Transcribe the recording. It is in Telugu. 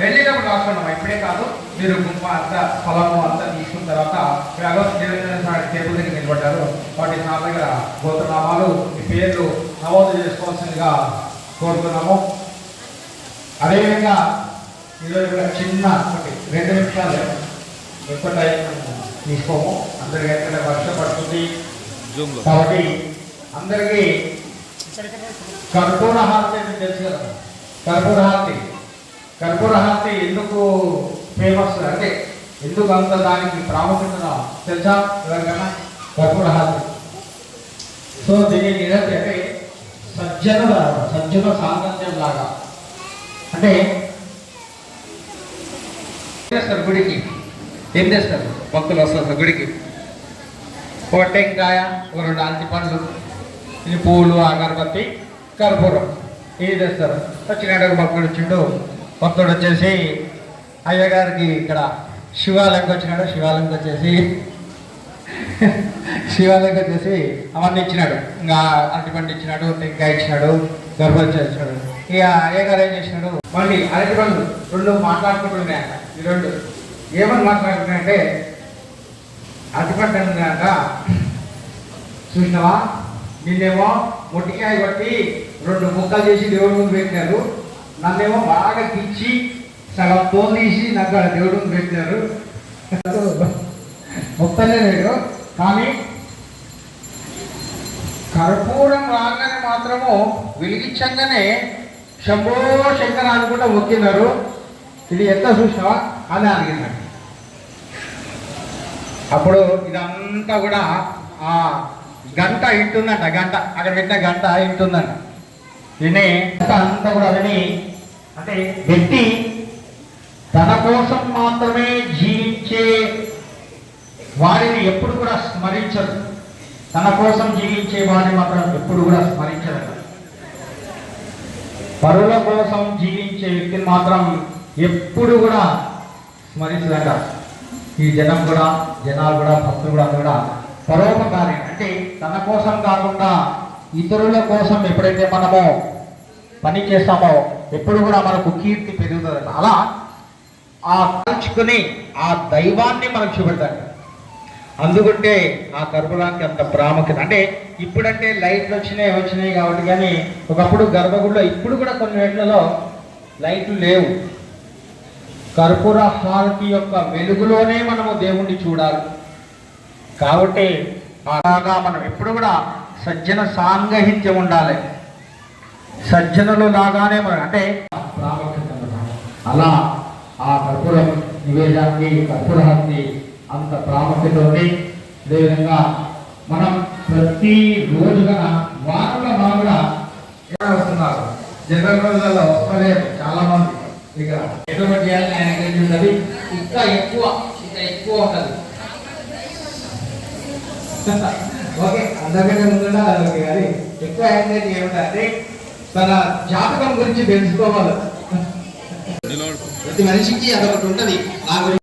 వెళ్ళేటప్పుడు రాసుకున్నాం. ఇప్పుడే కాదు, మీరు గుంప అంతా పొలము అంతా తీసుకున్న తర్వాత టేబుల్ దగ్గర నిలబడ్డారు. వాటి నా దగ్గర గోత్రనామాలు ఈ పేర్లు నమోదు చేసుకోవాల్సిందిగా కోరుతున్నాము. అదేవిధంగా ఈరోజు కూడా చిన్న ఒకటి 2 నిమిషాలు ఎక్కువ టైం తీసుకోము. అందరికీ ఎక్కడ వర్షం పడుతుంది కాబట్టి అందరికీ కర్పూర హారతి తెలుసు కదా. కర్పూర హారతి ఎందుకు ఫేమస్ అంటే ఎందుకు అంత దానికి ప్రాముఖ్యత తెలుసా ఎవరికైనా? కర్పూర హారతి. సో దీని ఏదంటే అంటే సజ్జన సాంగత్యం లాగా అంటే చేస్తారు. గుడికి ఏం చేస్తారు? భక్తులు వస్తారు గుడికి. ఒక టెంకాయ, ఒక 2 అరటి పండ్లు, ఇది పూలు, అగరబత్తి, కర్పూరం ఇది తెస్తారు. వచ్చినాడు భక్తుడు వచ్చేసి అయ్యగారికి ఇక్కడ శివాలయంకి వచ్చినాడు. శివాలయంకి వచ్చేసి అవన్నీ ఇచ్చినాడు. ఇంకా అరటిపండు ఇచ్చినాడు, టెంకాయ ఇచ్చినాడు, గర్భవతి ఇచ్చినాడు. ఇక అయ్యగారు ఏం చేసినాడు, మళ్ళీ అరటిపండు 2 మాట్లాడుకుంటున్నాయి. ఈ 2 ఏమని మాట్లాడుతున్నాయంటే, అరటిపండు అంటున్నాక చూసినావా, నిన్నేమో మొట్టికాయ కొట్టి 2 ముక్కలు చేసి దేవుడి ముందు పెట్టినారు, నన్నేమో బాగా పిచ్చి సగం తోలు తీసి నాకు దేవుడి ముందు పెట్టినారు. మొత్తనే లేదు. కానీ కర్పూరం రాగానే మాత్రము వెలిగించంగానే శంభో శంకర అనుకుంటా మొక్కినారు. ఇది ఎంత చూసినావా అని అడిగినాడు. అప్పుడు ఇదంతా కూడా ఆ గంట ఇంటుందంట. గంట అక్కడ పెట్టిన గంట ఇంటుందంట. విని అంతా కూడా విని అంటే వ్యక్తి తన కోసం మాత్రమే జీవించే వారిని ఎప్పుడు కూడా స్మరించరు. తన కోసం జీవించే వారిని మాత్రం ఎప్పుడు కూడా స్మరించరు. పరుల కోసం జీవించే వ్యక్తిని మాత్రం ఎప్పుడు కూడా స్మరించదట. ఈ జనాలు కూడా భక్తులు కూడా పరోపకారి అంటే తన కోసం కాకుండా ఇతరుల కోసం ఎప్పుడైతే మనము పని చేస్తామో ఎప్పుడు కూడా మనకు కీర్తి పెరుగుతుంది. అలా ఆ కలుచుకుని ఆ దైవాన్ని మనకు చూపెడతాడు. అందుకుంటే ఆ కర్పూరానికి అంత ప్రాముఖ్యత. అంటే ఇప్పుడంటే లైట్లు వచ్చినాయి కాబట్టి, కానీ ఒకప్పుడు గర్భగుడిలో ఇప్పుడు కూడా కొన్ని వేట్లలో లైట్లు లేవు. కర్పూర హారతి యొక్క వెలుగులోనే మనము దేవుణ్ణి చూడాలి. కాబట్టి అలాగా మనం ఎప్పుడు కూడా సజ్జన సాంగహిత్యం ఉండాలి. సజ్జనులు లాగానే మనం అంటే ప్రాముఖ్యత అలా ఆ కర్పూరం నివేదానికి కర్పూర హారతి అంత ప్రాముఖ్యత ఉంది. అదేవిధంగా మనం ప్రతి రోజుగా వారంలో మనం కూడా వస్తున్నారు. జనరల్ రోజులలో వస్తలేదు చాలా మంది. ఇక ఎటువంటి చేయాలని ఆయన ఉన్నది ఇంకా ఎక్కువ ఉంటుంది. ఓకే, అందరికంటే ముందుగా ఓకే. కానీ ఎక్కువ యాంగ్జైటీ ఏమిటంటే తన జాతకం గురించి తెలుసుకోవాలి. ప్రతి మనిషికి అదొకటి ఉంటుంది. నా గురించి